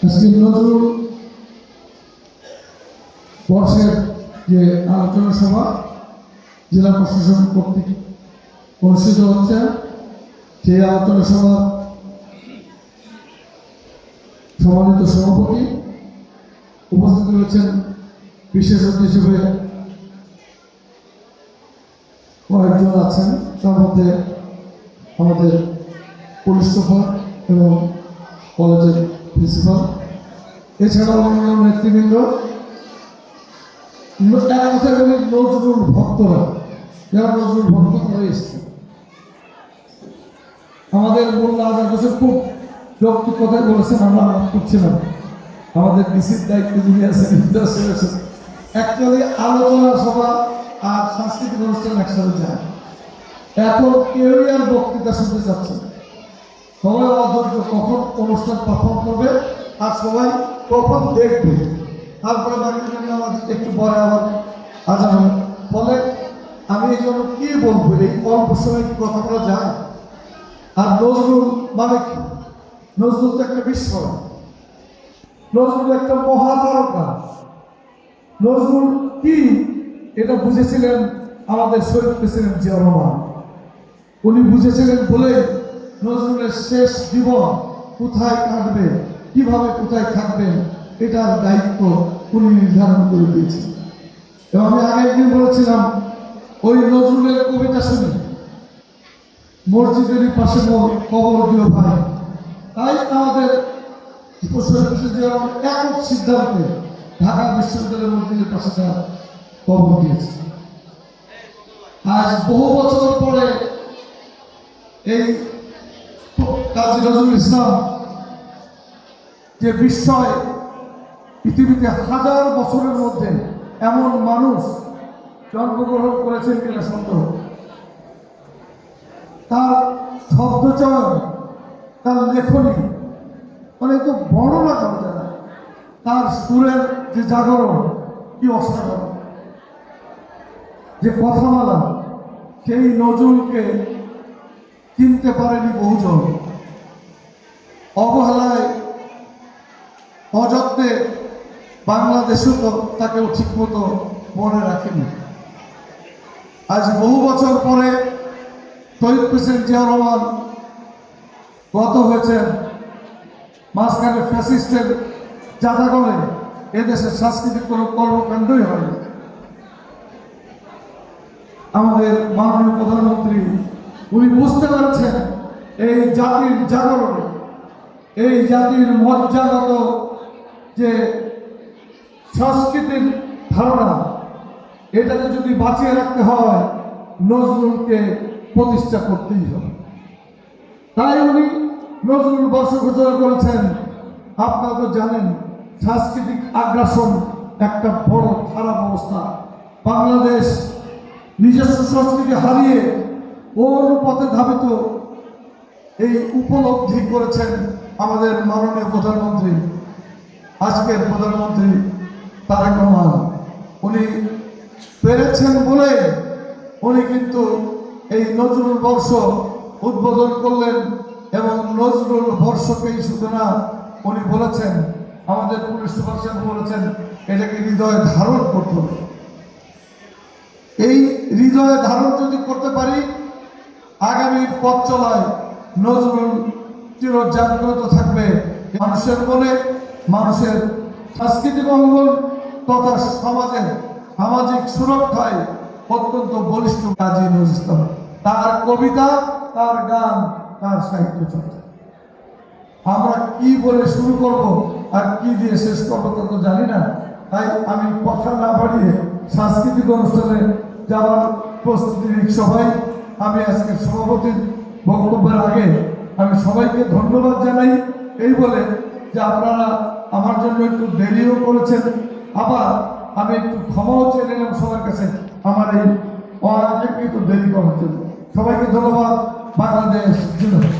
আজকে নতুন বর্ষের যে আলোচনা সভা জেলা প্রশাসন কর্তৃক অনুষ্ঠিত হচ্ছে, সেই আলোচনা সভা সম্মানিত সভাপতি উপস্থিত রয়েছেন। বিশেষ অতিথি হিসেবে কয়েকজন আছেন, তার মধ্যে আমাদের পুলিশ সুপার এবং কলেজের প্রিন্সিপাল, এছাড়াও অন্যান্য নেতৃবৃন্দ, নজরুল ভক্তরা, যারা নজরুল ভক্ত হয়ে এসছে। আমাদের মোল্লা আজাদ হোসেন খুব যৌক্তিক কথাই বলেছেন, আমরা আলাপ করছিলাম। আমাদের ডিসির দায়িত্ব যিনি আছেন, অ্যাকচুয়ালি আলোচনা সভা আর সাংস্কৃতিক অনুষ্ঠান একসাথে যায়। এখন কেউই আর বক্তৃতা শুনতে চাচ্ছে না, সবাই অধৈর্য কখন অনুষ্ঠান পারফর্ম করবে আর সবাই কখন দেখবে। তারপরে আমার একটু পরে আবার আজান হবে। ফলে আমি এই জন্য কি বলবো, এই অল্প সময় কি কথা বলা যায়? আর নজরুল মানে কি? নজরুল তো একটা বিস্ময়, নজরুল একটা মহাতারকা। নজরুল কি এটা বুঝেছিলেন আমাদের শহীদ প্রেসিডেন্ট জিয়াউর রহমান। উনি বুঝেছিলেন বলে নজরুলের শেষ জীবন কোথায় কাটবে, কিভাবে কোথায় থাকবেন, এটার দায়িত্ব উনি নির্ধারণ করে দিয়েছেন। এবং আমি আগের দিন বলেছিলাম, ওই নজরুলের কবিতা শুনি, মসজিদের পাশে কবর দিও ভাই। তাই আমাদের একক সিদ্ধান্তে ঢাকা বিশ্ববিদ্যালয়ের মসজিদের পাশে তার কবর দিয়েছে। আজ বহু বছর পরে এই কাজী নজরুল ইসলাম যে বিস্ময়, পৃথিবীতে হাজার বছরের মধ্যে এমন মানুষ জন্মগ্রহণ করেছেন কিনা সন্দেহ। তার শব্দচয়ন, তার লেখনী অনেক তো বর্ণনা করা যায় না। তার সুরের যে জাগরণ কি অসাধারণ, যে কথামালা, সেই নজরুলকে চিনতে পারেনি বহুজন। অবহেলায়, অযত্নে বাংলাদেশও তো তাকেও ঠিকমতো মনে রাখেনি। আজ বহু বছর পরে শহীদ প্রেসিডেন্ট জিয়াউর রহমান গত হয়েছেন। মাঝখানে ফ্যাসিস্টের জাদাগরে এদেশের সাংস্কৃতিক কোনো কর্মকাণ্ডই হয়নি। আমাদের মাননীয় প্রধানমন্ত্রী উনি বুঝতে পারছেন এই জাতির জাগরণে, এই জাতির মজ্জাগত যে সংস্কৃতির ধারণা, এটাকে যদি বাঁচিয়ে রাখতে হয় নজরুলকে প্রতিষ্ঠা করতেই হবে। তাই উনি নজরুল বর্ষ ঘোষণা করেছেন। আপনারা তো জানেন, সাংস্কৃতিক আগ্রাসন একটা বড় খারাপ অবস্থা। বাংলাদেশ নিজস্ব সংস্কৃতি হারিয়ে ওর পথে ধাবিত, এই উপলব্ধি করেছেন আমাদের মাননীয় প্রধানমন্ত্রী, আজকের প্রধানমন্ত্রী তারেক রহমান। উনি পেরেছেন বলে উনি কিন্তু এই নজরুল বর্ষ উদ্বোধন করলেন। এবং নজরুল বর্ষকেই শুধু না, উনি বলেছেন, আমাদের পুলিশ সুপার সাহেব বলেছেন, এটাকে হৃদয়ে ধারণ করতে হবে। এই হৃদয়ে ধারণ যদি করতে পারি, আগামী পথ চলায় নজরুল চিরজাগ্রত থাকবে মানুষের মনে, মানুষের সাংস্কৃতিক অঙ্গন তথা সমাজের সামাজিক সুরক্ষায় অত্যন্ত বলিষ্ঠ কাজী নজরুল ইসলাম। তার কবিতা, তার গান, তার সাহিত্য চর্চা। আমরা কি বলে শুরু করব আর কি দিয়ে শেষ করবো তা তো জানি না। তাই আমি কথা না বাড়িয়ে সাংস্কৃতিক অনুষ্ঠানে যাওয়ার প্রস্তুতি সবাই, আমি আজকে সভাপতির বক্তব্যের আগে আমি সবাইকে ধন্যবাদ জানাই, এই বলে যে আপনারা আমার জন্য একটু দেরিও করেছেন। আবার আমি একটু ক্ষমাও চেয়ে নিলাম সবার কাছে আমার এই অনাকাঙ্ক্ষিত দেরি করার জন্য। সবাইকে ধন্যবাদ। বাংলাদেশ জিন্দাবাদ।